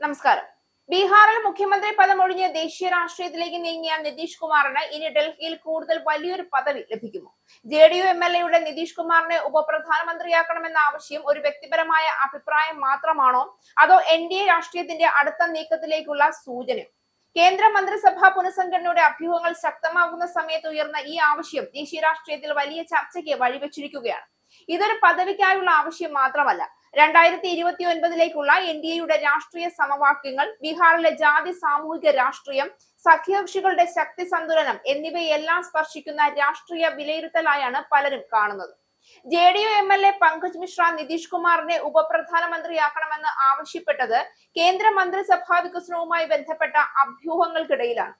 നമസ്കാരം. ബീഹാറിൽ മുഖ്യമന്ത്രി പദം ഒഴിഞ്ഞ് ദേശീയ രാഷ്ട്രീയത്തിലേക്ക് നീങ്ങിയ നിതീഷ് കുമാറിന് ഇനി ഡൽഹിയിൽ കൂടുതൽ വലിയൊരു പദവി ലഭിക്കുമോ? JDU MLA നിതീഷ് കുമാറിനെ ഉപപ്രധാനമന്ത്രിയാക്കണമെന്ന ആവശ്യം ഒരു വ്യക്തിപരമായ അഭിപ്രായം മാത്രമാണോ, അതോ NDA രാഷ്ട്രീയത്തിന്റെ അടുത്ത നീക്കത്തിലേക്കുള്ള സൂചനയോ? കേന്ദ്ര മന്ത്രിസഭാ പുനഃസംഘടനയുടെ അഭ്യൂഹങ്ങൾ ശക്തമാകുന്ന സമയത്ത് ഉയർന്ന ഈ ആവശ്യം ദേശീയ രാഷ്ട്രീയത്തിൽ വലിയ ചർച്ചയ്ക്ക് വഴിവെച്ചിരിക്കുകയാണ്. ഇതൊരു പദവിക്കായുള്ള ആവശ്യം മാത്രമല്ല. 2029 NDAയുടെ രാഷ്ട്രീയ സമവാക്യങ്ങൾ, ബീഹാറിലെ ജാതി സാമൂഹിക രാഷ്ട്രീയം, സഖ്യകക്ഷികളുടെ ശക്തി സന്തുലനം എന്നിവയെല്ലാം സ്പർശിക്കുന്ന രാഷ്ട്രീയ വിലയിരുത്തലായാണ് പലരും കാണുന്നത്. JDU MLA പങ്കജ് മിശ്ര നിതീഷ് കുമാറിനെ ഉപപ്രധാനമന്ത്രിയാക്കണമെന്ന് ആവശ്യപ്പെട്ടത് കേന്ദ്ര മന്ത്രിസഭാ വികസനവുമായി ബന്ധപ്പെട്ട അഭ്യൂഹങ്ങൾക്കിടയിലാണ്.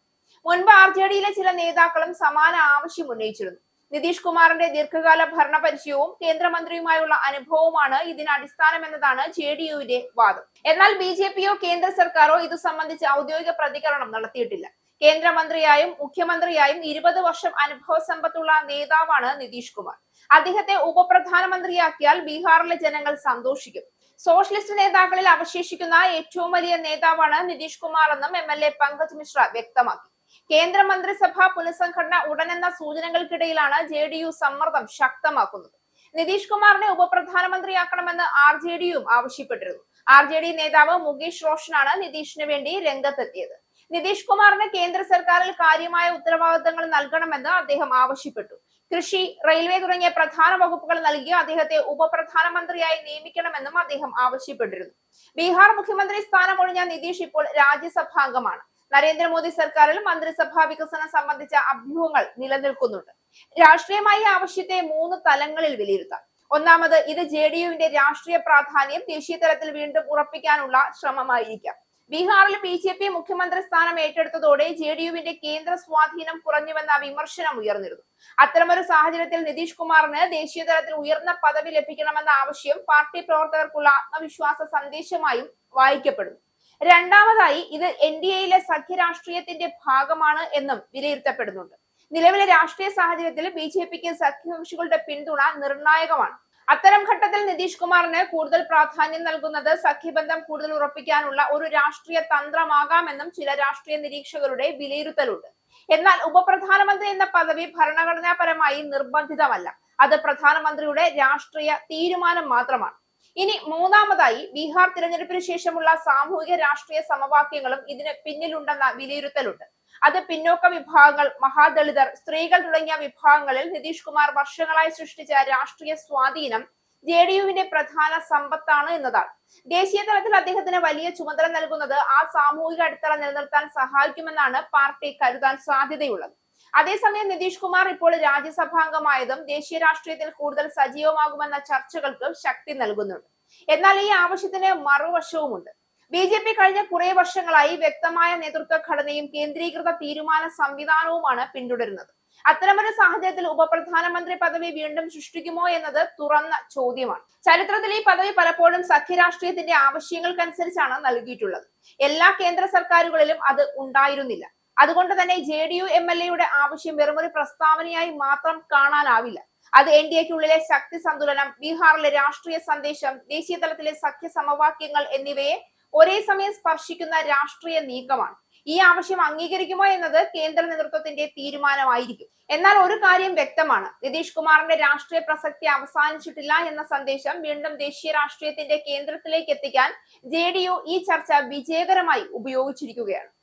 മുൻപ് RJDയിലെ ചില നേതാക്കളും സമാന ആവശ്യം ഉന്നയിച്ചിരുന്നു. നിതീഷ് കുമാറിന്റെ ദീർഘകാല ഭരണപരിചയവും കേന്ദ്രമന്ത്രിയുമായുള്ള അനുഭവവുമാണ് ഇതിന് അടിസ്ഥാനമെന്നതാണ് JDUവിന്റെ വാദം. എന്നാൽ BJPയോ കേന്ദ്ര സർക്കാരോ ഇതു സംബന്ധിച്ച് ഔദ്യോഗിക പ്രതികരണം നടത്തിയിട്ടില്ല. കേന്ദ്രമന്ത്രിയായും മുഖ്യമന്ത്രിയായും 20 വർഷം അനുഭവ സമ്പത്തുള്ള നേതാവാണ് നിതീഷ് കുമാർ. അദ്ദേഹത്തെ ഉപപ്രധാനമന്ത്രിയാക്കിയാൽ ബീഹാറിലെ ജനങ്ങൾ സന്തോഷിക്കും. സോഷ്യലിസ്റ്റ് നേതാക്കളിൽ അവശേഷിക്കുന്ന ഏറ്റവും വലിയ നേതാവാണ് നിതീഷ് കുമാർ എന്നും MLA പങ്കജ് മിശ്ര വ്യക്തമാക്കി. കേന്ദ്ര മന്ത്രിസഭാ പുനഃസംഘടന ഉടനെന്ന സൂചനകൾക്കിടയിലാണ് JDU സമ്മർദ്ദം ശക്തമാക്കുന്നത്. നിതീഷ് കുമാറിനെ ഉപപ്രധാനമന്ത്രിയാക്കണമെന്ന് RJDയും ആവശ്യപ്പെട്ടിരുന്നു. RJD നേതാവ് മുകേഷ് റോഷനാണ് നിതീഷിന് വേണ്ടി രംഗത്തെത്തിയത്. നിതീഷ് കുമാറിന് കേന്ദ്ര സർക്കാരിൽ കാര്യമായ ഉത്തരവാദിത്തങ്ങൾ നൽകണമെന്ന് അദ്ദേഹം ആവശ്യപ്പെട്ടു. കൃഷി, റെയിൽവേ തുടങ്ങിയ പ്രധാന വകുപ്പുകൾ നൽകി അദ്ദേഹത്തെ ഉപപ്രധാനമന്ത്രിയായി നിയമിക്കണമെന്നും അദ്ദേഹം ആവശ്യപ്പെട്ടിരുന്നു. ബീഹാർ മുഖ്യമന്ത്രി സ്ഥാനം ഒഴിഞ്ഞ നിതീഷ് ഇപ്പോൾ രാജ്യസഭാംഗമാണ്. നരേന്ദ്രമോദി സർക്കാരിൽ മന്ത്രിസഭാ വികസനം സംബന്ധിച്ച അഭ്യൂഹങ്ങൾ നിലനിൽക്കുന്നുണ്ട്. രാഷ്ട്രീയമായി ആവശ്യത്തെ 3 തലങ്ങളിൽ വിലയിരുത്താം. ഒന്നാമത്, ഇത് JDUവിന്റെ രാഷ്ട്രീയ പ്രാധാന്യം ദേശീയ തലത്തിൽ വീണ്ടും ഉറപ്പിക്കാനുള്ള ശ്രമമായിരിക്കാം. ബീഹാറിൽ BJP മുഖ്യമന്ത്രി സ്ഥാനം ഏറ്റെടുത്തതോടെ JDUവിന്റെ കേന്ദ്ര സ്വാധീനം കുറഞ്ഞുവെന്ന വിമർശനം ഉയർന്നിരുന്നു. അത്തരമൊരു സാഹചര്യത്തിൽ നിതീഷ് കുമാറിന് ദേശീയ തലത്തിൽ ഉയർന്ന പദവി ലഭിക്കണമെന്ന ആവശ്യം പാർട്ടി പ്രവർത്തകർക്കുള്ള ആത്മവിശ്വാസ സന്ദേശമായും വായിക്കപ്പെടുന്നു. രണ്ടാമതായി, ഇത് NDAയിലെ സഖ്യരാഷ്ട്രീയത്തിന്റെ ഭാഗമാണ് എന്നും വിലയിരുത്തപ്പെടുന്നുണ്ട്. നിലവിലെ രാഷ്ട്രീയ സാഹചര്യത്തിൽ BJPക്ക് സഖ്യകക്ഷികളുടെ പിന്തുണ നിർണായകമാണ്. അത്തരം ഘട്ടത്തിൽ നിതീഷ് കുമാറിന് കൂടുതൽ പ്രാധാന്യം നൽകുന്നത് സഖ്യബന്ധം കൂടുതൽ ഉറപ്പിക്കാനുള്ള ഒരു രാഷ്ട്രീയ തന്ത്രമാകാമെന്നും ചില രാഷ്ട്രീയ നിരീക്ഷകരുടെ വിലയിരുത്തലുണ്ട്. എന്നാൽ ഉപപ്രധാനമന്ത്രി എന്ന പദവി ഭരണഘടനാപരമായി നിർബന്ധിതമല്ല. അത് പ്രധാനമന്ത്രിയുടെ രാഷ്ട്രീയ തീരുമാനം മാത്രമാണ്. ഇനി മൂന്നാമതായി, ബീഹാർ തിരഞ്ഞെടുപ്പിന് ശേഷമുള്ള സാമൂഹിക രാഷ്ട്രീയ സമവാക്യങ്ങളും ഇതിന് പിന്നിലുണ്ടെന്ന വിലയിരുത്തലുണ്ട്. അത് പിന്നോക്ക വിഭാഗങ്ങൾ, മഹാദളിതർ, സ്ത്രീകൾ തുടങ്ങിയ വിഭാഗങ്ങളിൽ നിതീഷ് കുമാർ വർഷങ്ങളായി സൃഷ്ടിച്ച രാഷ്ട്രീയ സ്വാധീനം JDUവിന്റെ പ്രധാന സമ്പത്താണ് എന്നതാണ്. ദേശീയ തലത്തിൽ അദ്ദേഹത്തിന് വലിയ ചുമതല നൽകുന്നത് ആ സാമൂഹിക അടിത്തറ നിലനിർത്താൻ സഹായിക്കുമെന്നാണ് പാർട്ടി കരുതാൻ സാധ്യതയുള്ളത്. അതേസമയം നിതീഷ് കുമാർ ഇപ്പോൾ രാജ്യസഭാംഗമായതും ദേശീയ രാഷ്ട്രീയത്തിൽ കൂടുതൽ സജീവമാകുമെന്ന ചർച്ചകൾക്ക് ശക്തി നൽകുന്നുണ്ട്. എന്നാൽ ഈ ആവശ്യത്തിന് മറുവശവുമുണ്ട്. BJP കഴിഞ്ഞ കുറെ വർഷങ്ങളായി വ്യക്തമായ നേതൃത്വ ഘടനയും കേന്ദ്രീകൃത തീരുമാന സംവിധാനവുമാണ് പിന്തുടരുന്നത്. അത്തരമൊരു സാഹചര്യത്തിൽ ഉപപ്രധാനമന്ത്രി പദവി വീണ്ടും സൃഷ്ടിക്കുമോ എന്നത് തുറന്ന ചോദ്യമാണ്. ചരിത്രത്തിൽ ഈ പദവി പലപ്പോഴും സഖ്യരാഷ്ട്രീയത്തിന്റെ ആവശ്യങ്ങൾക്കനുസരിച്ചാണ് നൽകിയിട്ടുള്ളത്. എല്ലാ കേന്ദ്ര സർക്കാരുകളിലും അത് ഉണ്ടായിരുന്നില്ല. അതുകൊണ്ട് തന്നെ JDU MLAയുടെ ആവശ്യം വെറുമൊരു പ്രസ്താവനയായി മാത്രം കാണാനാവില്ല. അത് NDAയ്ക്കുള്ളിലെ ശക്തി സന്തുലനം, ബീഹാറിലെ രാഷ്ട്രീയ സന്ദേശം, ദേശീയ തലത്തിലെ സഖ്യ സമവാക്യങ്ങൾ എന്നിവയെ ഒരേ സമയം സ്പർശിക്കുന്ന രാഷ്ട്രീയ നീക്കമാണ്. ഈ ആവശ്യം അംഗീകരിക്കുമോ എന്നത് കേന്ദ്ര നേതൃത്വത്തിന്റെ തീരുമാനമായിരിക്കും. എന്നാൽ ഒരു കാര്യം വ്യക്തമാണ്, നിതീഷ് കുമാറിന്റെ രാഷ്ട്രീയ പ്രസക്തി അവസാനിച്ചിട്ടില്ല എന്ന സന്ദേശം വീണ്ടും ദേശീയ രാഷ്ട്രീയത്തിന്റെ കേന്ദ്രത്തിലേക്ക് എത്തിക്കാൻ JDU ഈ ചർച്ച വിജയകരമായി ഉപയോഗിച്ചിരിക്കുകയാണ്.